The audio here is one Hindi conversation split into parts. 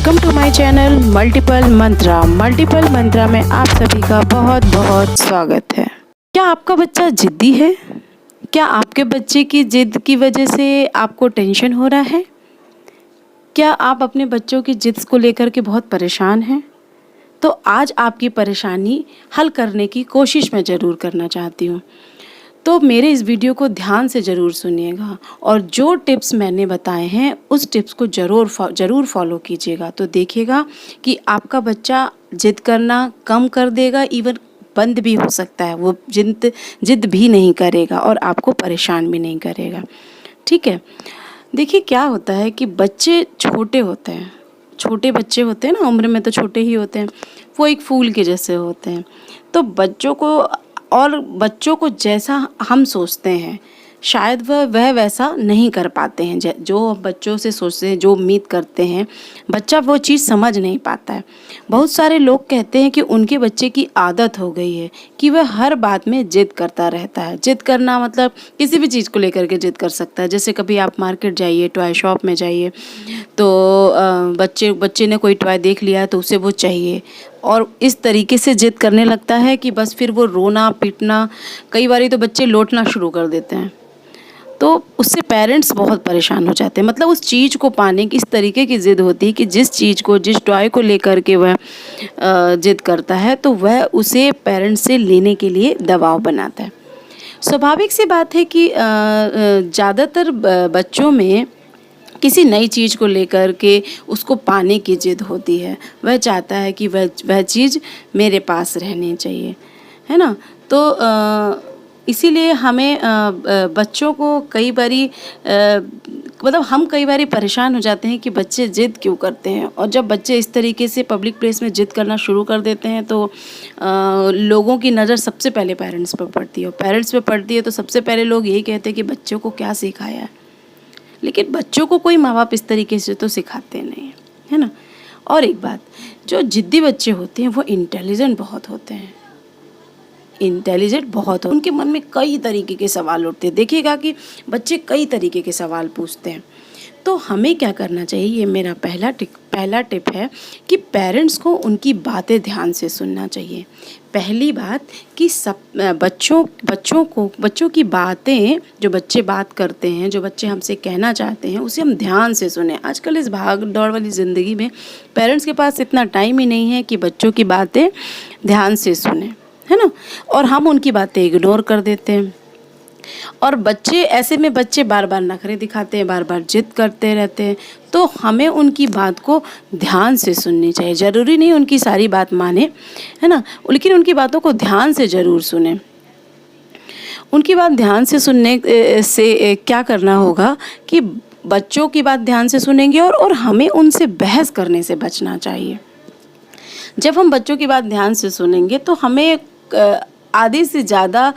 Welcome to my channel multiple Mantra में आप सभी का बहुत बहुत स्वागत है। क्या आपका बच्चा जिद्दी है? क्या आपके बच्चे की जिद की वजह से आपको टेंशन हो रहा है? क्या आप अपने बच्चों की जिद को लेकर के बहुत परेशान हैं? तो आज आपकी परेशानी हल करने की कोशिश मैं ज़रूर करना चाहती हूँ। तो मेरे इस वीडियो को ध्यान से ज़रूर सुनिएगा और जो टिप्स मैंने बताए हैं उस टिप्स को ज़रूर फॉलो कीजिएगा। तो देखिएगा कि आपका बच्चा जिद करना कम कर देगा, इवन बंद भी हो सकता है। वो जिद भी नहीं करेगा और आपको परेशान भी नहीं करेगा। ठीक है, देखिए क्या होता है कि बच्चे छोटे होते हैं, छोटे बच्चे होते हैं ना, उम्र में तो छोटे ही होते हैं, वो एक फूल के जैसे होते हैं। तो बच्चों को जैसा हम सोचते हैं शायद वह वैसा नहीं कर पाते हैं। जो बच्चों से सोचते हैं, जो उम्मीद करते हैं, बच्चा वो चीज़ समझ नहीं पाता है। बहुत सारे लोग कहते हैं कि उनके बच्चे की आदत हो गई है कि वह हर बात में जिद करता रहता है। जिद करना मतलब किसी भी चीज़ को लेकर के जिद कर सकता है। जैसे कभी आप मार्केट जाइए, टॉय शॉप में जाइए, तो बच्चे ने कोई टॉय देख लिया तो उसे वो चाहिए और इस तरीके से जिद करने लगता है कि बस फिर वो रोना पीटना, कई बार तो बच्चे लोटना शुरू कर देते हैं। तो उससे पेरेंट्स बहुत परेशान हो जाते हैं। मतलब उस चीज़ को पाने की इस तरीके की ज़िद होती है कि जिस टॉय को लेकर के वह ज़िद करता है तो वह उसे पेरेंट्स से लेने के लिए दबाव बनाता है। स्वाभाविक सी बात है कि ज़्यादातर बच्चों में किसी नई चीज़ को लेकर के उसको पाने की ज़िद होती है। वह चाहता है कि वह चीज़ मेरे पास रहनी चाहिए, है ना। तो इसीलिए हमें बच्चों को कई बारी मतलब हम कई बारी परेशान हो जाते हैं कि बच्चे ज़िद क्यों करते हैं। और जब बच्चे इस तरीके से पब्लिक प्लेस में ज़िद करना शुरू कर देते हैं तो लोगों की नज़र सबसे पहले पेरेंट्स पर पड़ती है। और पेरेंट्स पर पड़ती है तो सबसे पहले लोग यही कहते हैं कि बच्चों को क्या सिखाया है। लेकिन बच्चों को कोई माँ बाप इस तरीके से तो सिखाते नहीं हैं, है ना। और एक बात, जो ज़िद्दी बच्चे होते हैं वो इंटेलिजेंट बहुत होते हैं, उनके मन में कई तरीके के सवाल उठते हैं। देखिएगा कि बच्चे कई तरीके के सवाल पूछते हैं। तो हमें क्या करना चाहिए, ये मेरा पहला टिप है कि पेरेंट्स को उनकी बातें ध्यान से सुनना चाहिए। पहली बात कि बच्चों की बातें, जो बच्चे बात करते हैं, जो बच्चे हमसे कहना चाहते हैं, उसे हम ध्यान से सुने। आजकल इस भाग दौड़ वाली ज़िंदगी में पेरेंट्स के पास इतना टाइम ही नहीं है कि बच्चों की बातें ध्यान से सुने, है ना। और हम उनकी बातें इग्नोर कर देते हैं और ऐसे में बच्चे बार बार नखरे दिखाते हैं, बार बार जिद करते रहते हैं। तो हमें उनकी बात को ध्यान से सुननी चाहिए। ज़रूरी नहीं उनकी सारी बात माने, है ना, लेकिन उनकी बातों को ध्यान से ज़रूर सुने। उनकी बात ध्यान से सुनने से क्या करना होगा कि बच्चों की बात ध्यान से सुनेंगे और हमें उनसे बहस करने से बचना चाहिए। जब हम बच्चों की बात ध्यान से सुनेंगे तो हमें आधे से ज़्यादा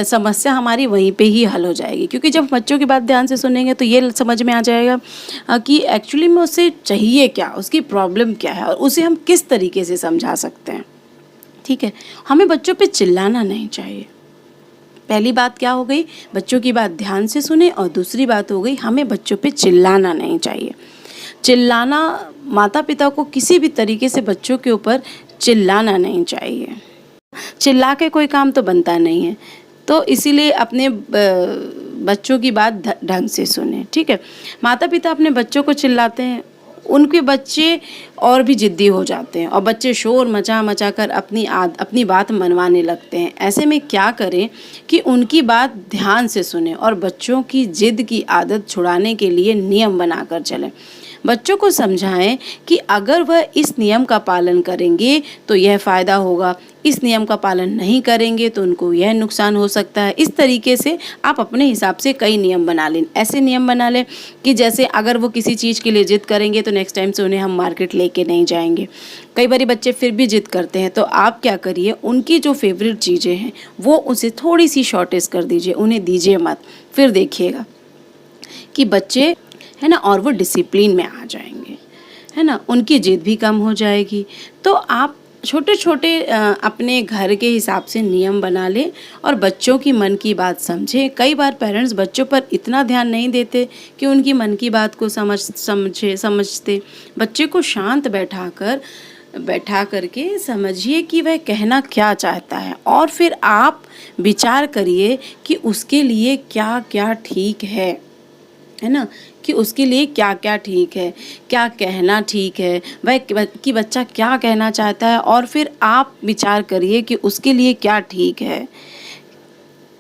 समस्या हमारी वहीं पे ही हल हो जाएगी। क्योंकि जब बच्चों की बात ध्यान से सुनेंगे तो ये समझ में आ जाएगा कि एक्चुअली में उसे चाहिए क्या, उसकी प्रॉब्लम क्या है और उसे हम किस तरीके से समझा सकते हैं। ठीक है, हमें बच्चों पे चिल्लाना नहीं चाहिए। पहली बात क्या हो गई, बच्चों की बात ध्यान से सुने। और दूसरी बात हो गई, हमें बच्चों पे चिल्लाना नहीं चाहिए। चिल्लाना, माता पिता को किसी भी तरीके से बच्चों के ऊपर चिल्लाना नहीं चाहिए। चिल्ला के कोई काम तो बनता नहीं है। तो इसीलिए अपने बच्चों की बात ढंग से सुने। ठीक है, माता पिता अपने बच्चों को चिल्लाते हैं, उनके बच्चे और भी ज़िद्दी हो जाते हैं और बच्चे शोर मचा कर अपनी बात मनवाने लगते हैं। ऐसे में क्या करें कि उनकी बात ध्यान से सुने और बच्चों की ज़िद की आदत छुड़ाने के लिए नियम बनाकर चलें। बच्चों को समझाएं कि अगर वह इस नियम का पालन करेंगे तो यह फ़ायदा होगा, इस नियम का पालन नहीं करेंगे तो उनको यह नुकसान हो सकता है। इस तरीके से आप अपने हिसाब से कई नियम बना लें। ऐसे नियम बना लें कि जैसे अगर वो किसी चीज़ के लिए ज़िद करेंगे तो नेक्स्ट टाइम से उन्हें हम मार्केट लेके नहीं जाएंगे। कई बार बच्चे फिर भी ज़िद करते हैं तो आप क्या करिए, उनकी जो फेवरेट चीज़ें हैं वो उसे थोड़ी सी शॉर्टेज कर दीजिए, उन्हें दीजिए मत। फिर देखिएगा कि बच्चे, है ना, और वो डिसिप्लिन में आ जाएंगे, है ना, उनकी जिद भी कम हो जाएगी। तो आप छोटे छोटे अपने घर के हिसाब से नियम बना लें और बच्चों की मन की बात समझें। कई बार पेरेंट्स बच्चों पर इतना ध्यान नहीं देते कि उनकी मन की बात को समझते। बच्चे को शांत बैठा करके समझिए कि वह कहना क्या चाहता है और फिर आप विचार करिए कि उसके लिए क्या क्या ठीक है ना, कि उसके लिए क्या क्या ठीक है, क्या कहना ठीक है, वह कि बच्चा क्या कहना चाहता है, और फिर आप विचार करिए कि उसके लिए क्या ठीक है,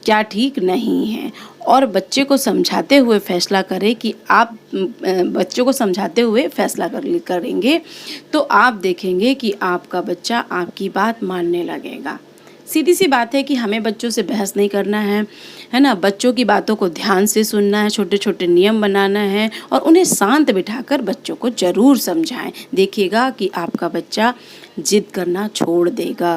क्या ठीक नहीं है, और बच्चे को समझाते हुए फैसला करें कि आप बच्चों को समझाते हुए फैसला करेंगे तो आप देखेंगे कि आपका बच्चा आपकी बात मानने लगेगा। सीधी सी बात है कि हमें बच्चों से बहस नहीं करना है ना, बच्चों की बातों को ध्यान से सुनना है, छोटे छोटे नियम बनाना है और उन्हें शांत बिठाकर बच्चों को ज़रूर समझाएं। देखिएगा कि आपका बच्चा जिद करना छोड़ देगा।